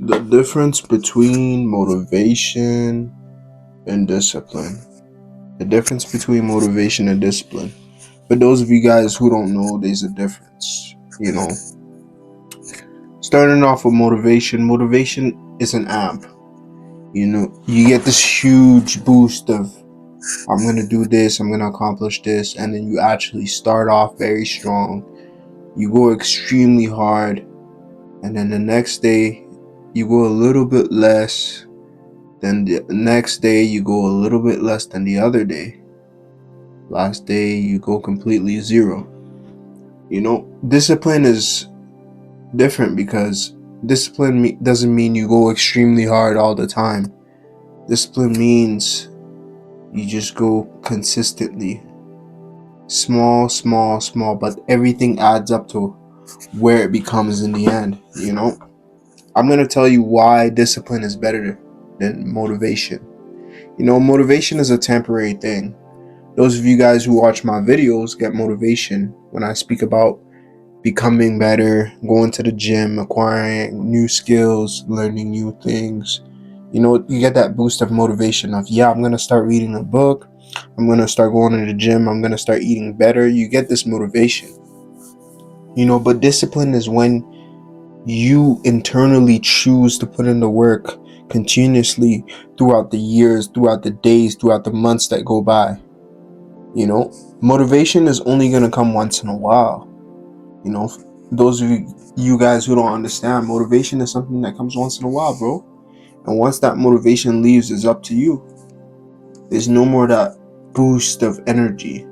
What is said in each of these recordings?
The difference between motivation and discipline. The difference between motivation and discipline. For those of you guys who don't know, there's a difference. Starting off with motivation. Motivation is an amp. You get this huge boost of, I'm going to do this, I'm going to accomplish this, and then you actually start off very strong. You go extremely hard, and then the next day, you go a little bit less. Then the next day, you go a little bit less than the other day. Last day, you go completely zero. Discipline is different because discipline doesn't mean you go extremely hard all the time. Discipline means you just go consistently. Small, small, small, but everything adds up to where it becomes in the end. I'm going to tell you why discipline is better than motivation. Motivation is a temporary thing. Those of you guys who watch my videos get motivation when I speak about becoming better, going to the gym, acquiring new skills, learning new things. You get that boost of motivation of, yeah, I'm going to start reading a book. I'm going to start going to the gym. I'm going to start eating better. You get this motivation. But discipline is when you internally choose to put in the work continuously throughout the years, throughout the days, throughout the months that go by. Motivation is only going to come once in a while. Those of you guys who don't understand, motivation is something that comes once in a while, bro. And once that motivation leaves, it's up to you. There's no more that boost of energy.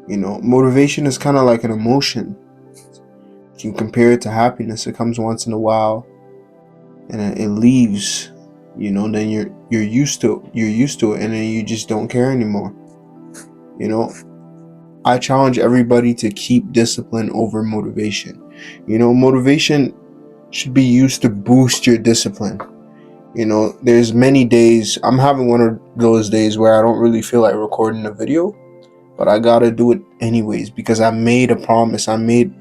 Motivation is kind of like an emotion. You can compare it to happiness. It comes once in a while, and it leaves. Then you're used to it, and then you just don't care anymore. I challenge everybody to keep discipline over motivation. Motivation should be used to boost your discipline. There's many days, I'm having one of those days where I don't really feel like recording a video, but I gotta do it anyways because I made a promise. I made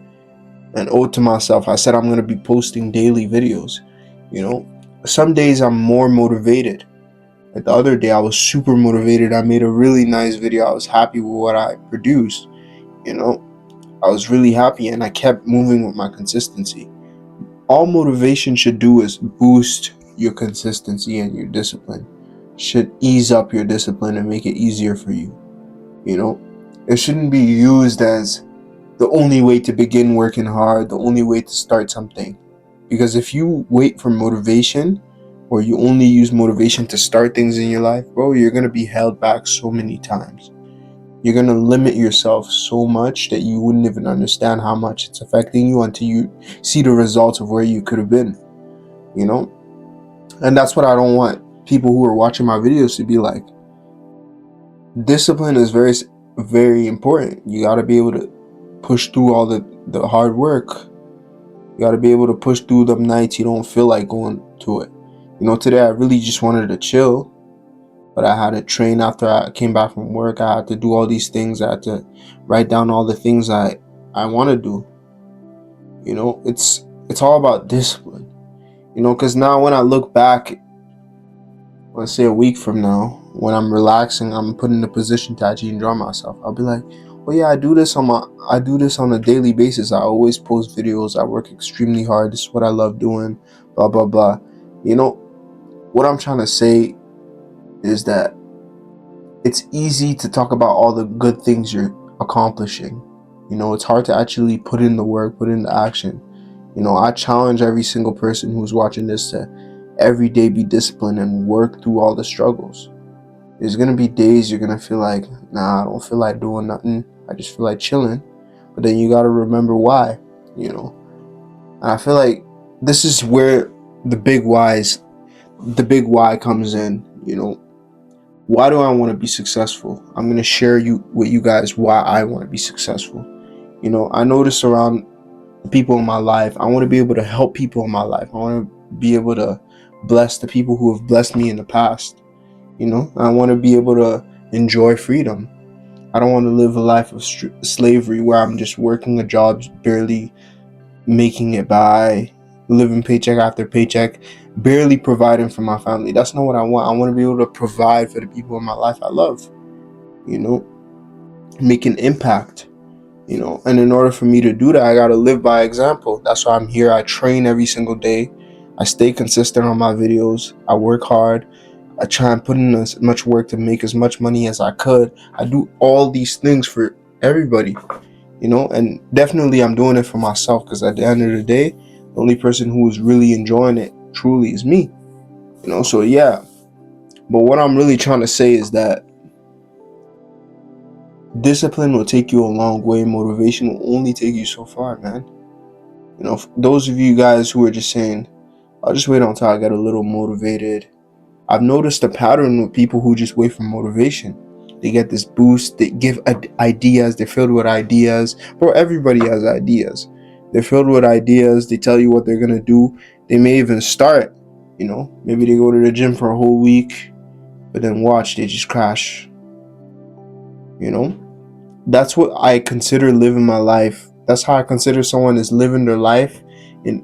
an oath to myself. I said I'm gonna be posting daily videos. Some days I'm more motivated. Like the other day I was super motivated. I made a really nice video. I was happy with what I produced. I was really happy, and I kept moving with my consistency. All motivation should do is boost your consistency and your discipline. Should ease up your discipline and make it easier for you. It shouldn't be used as the only way to begin working hard, the only way to start something. Because if you wait for motivation, or you only use motivation to start things in your life, bro, you're going to be held back so many times. You're going to limit yourself so much that you wouldn't even understand how much it's affecting you until you see the results of where you could have been. And that's what I don't want people who are watching my videos to be like. Discipline is very, very important. You got to be able to push through all the hard work. You got to be able to push through them nights you don't feel like going to it. Today I really just wanted to chill, but I had to train after I came back from work. I had to do all these things. I had to write down all the things I want to do. It's all about discipline. Because now when I look back, let's say a week from now, when I'm relaxing, I'm put in a position to actually enjoy myself. I'll be like, well, yeah, I do this on a daily basis. I always post videos. I work extremely hard. This is what I love doing. Blah blah blah. What I'm trying to say is that it's easy to talk about all the good things you're accomplishing. It's hard to actually put in the work, put in the action. I challenge every single person who's watching this to every day be disciplined and work through all the struggles. There's going to be days you're going to feel like, nah, I don't feel like doing nothing. I just feel like chilling. But then you got to remember why, And I feel like this is where the big why comes in, Why do I want to be successful? I'm going to share with you guys why I want to be successful. I notice around the people in my life, I want to be able to help people in my life. I want to be able to bless the people who have blessed me in the past. I want to be able to enjoy freedom. I don't want to live a life of slavery where I'm just working a job, barely making it by, living paycheck after paycheck, barely providing for my family. That's not what I want. I want to be able to provide for the people in my life I love, you know, make an impact, you know. And in order for me to do that, I got to live by example. That's why I'm here. I train every single day. I stay consistent on my videos. I work hard. I try and put in as much work to make as much money as I could. I do all these things for everybody, you know, and definitely I'm doing it for myself, because at the end of the day, the only person who is really enjoying it truly is me, you know. So yeah, but what I'm really trying to say is that discipline will take you a long way. Motivation will only take you so far, man. You know, those of you guys who are just saying, I'll just wait until I get a little motivated. I've noticed a pattern with people who just wait for motivation. They get this boost, they give ideas, they're filled with ideas. Bro, everybody has ideas. They're filled with ideas, they tell you what they're going to do. They may even start, you know, maybe they go to the gym for a whole week, but then watch, they just crash, you know? That's what I consider living my life. That's how I consider someone is living their life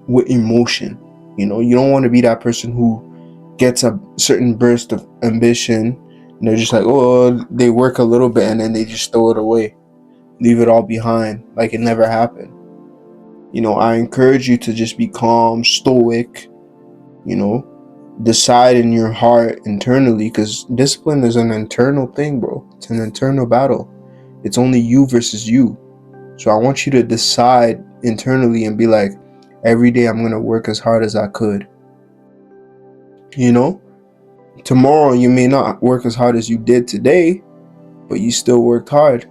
with emotion. You know, you don't want to be that person who gets a certain burst of ambition and they're just like, oh, they work a little bit and then they just throw it away, leave it all behind like it never happened. You know, I encourage you to just be calm, stoic, you know, decide in your heart internally, because discipline is an internal thing, bro. It's an internal battle. It's only you versus you. So I want you to decide internally and be like, every day I'm going to work as hard as I could. You know, tomorrow you may not work as hard as you did today, but you still worked hard.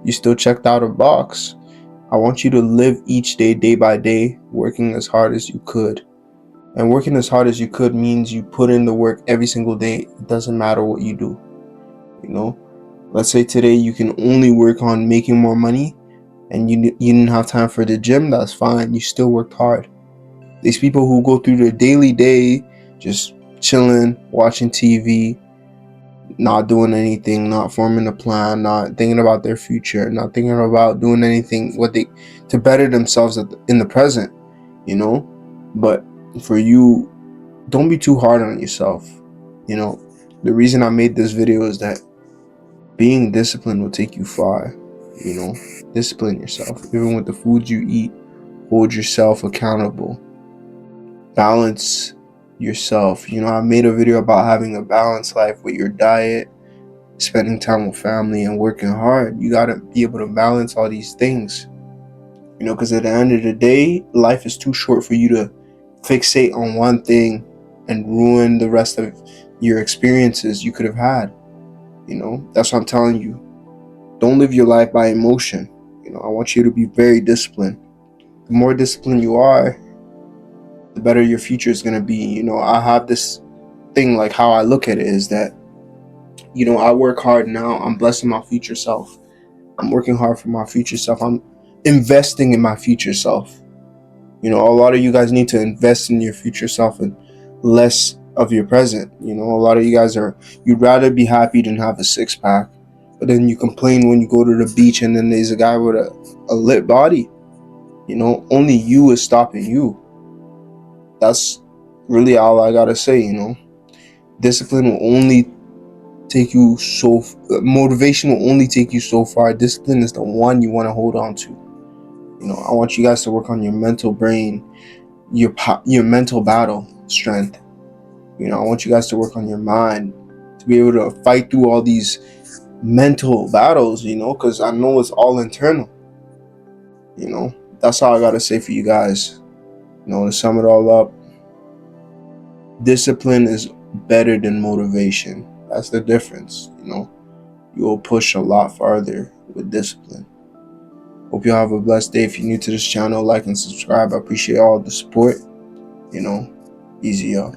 You still checked out a box. I want you to live each day, day by day, working as hard as you could. And working as hard as you could means you put in the work every single day. It doesn't matter what you do. You know, let's say today you can only work on making more money and you didn't have time for the gym. That's fine. You still worked hard. These people who go through their daily day just chilling, watching TV, not doing anything, not forming a plan, not thinking about their future, not thinking about doing anything to better themselves in the present, you know. But for you, don't be too hard on yourself. You know, the reason I made this video is that being disciplined will take you far. You know, discipline yourself, even with the foods you eat. Hold yourself accountable. Balance yourself. You know, I made a video about having a balanced life with your diet, spending time with family, and working hard. You got to be able to balance all these things, you know, because at the end of the day, life is too short for you to fixate on one thing and ruin the rest of your experiences you could have had. You know, that's what I'm telling you. Don't live your life by emotion. You know, I want you to be very disciplined. The more disciplined you are, the better your future is going to be. You know, I have this thing, like how I look at it is that, you know, I work hard now. I'm blessing my future self. I'm working hard for my future self. I'm investing in my future self. You know, a lot of you guys need to invest in your future self and less of your present. You know, a lot of you guys you'd rather be happy than have a six pack. But then you complain when you go to the beach and then there's a guy with a lit body. You know, only you is stopping you. That's really all I gotta say, you know. Discipline will only take you motivation will only take you so far. Discipline is the one you want to hold on to. You know, I want you guys to work on your mental brain, your mental battle strength. You know, I want you guys to work on your mind to be able to fight through all these mental battles, you know, because I know it's all internal. You know, that's all I gotta say for you guys. You know, to sum it all up, discipline is better than motivation. That's the difference. You know, you will push a lot farther with discipline. Hope you have a blessed day. If you're new to this channel, like and subscribe. I appreciate all the support. You know, easy, y'all.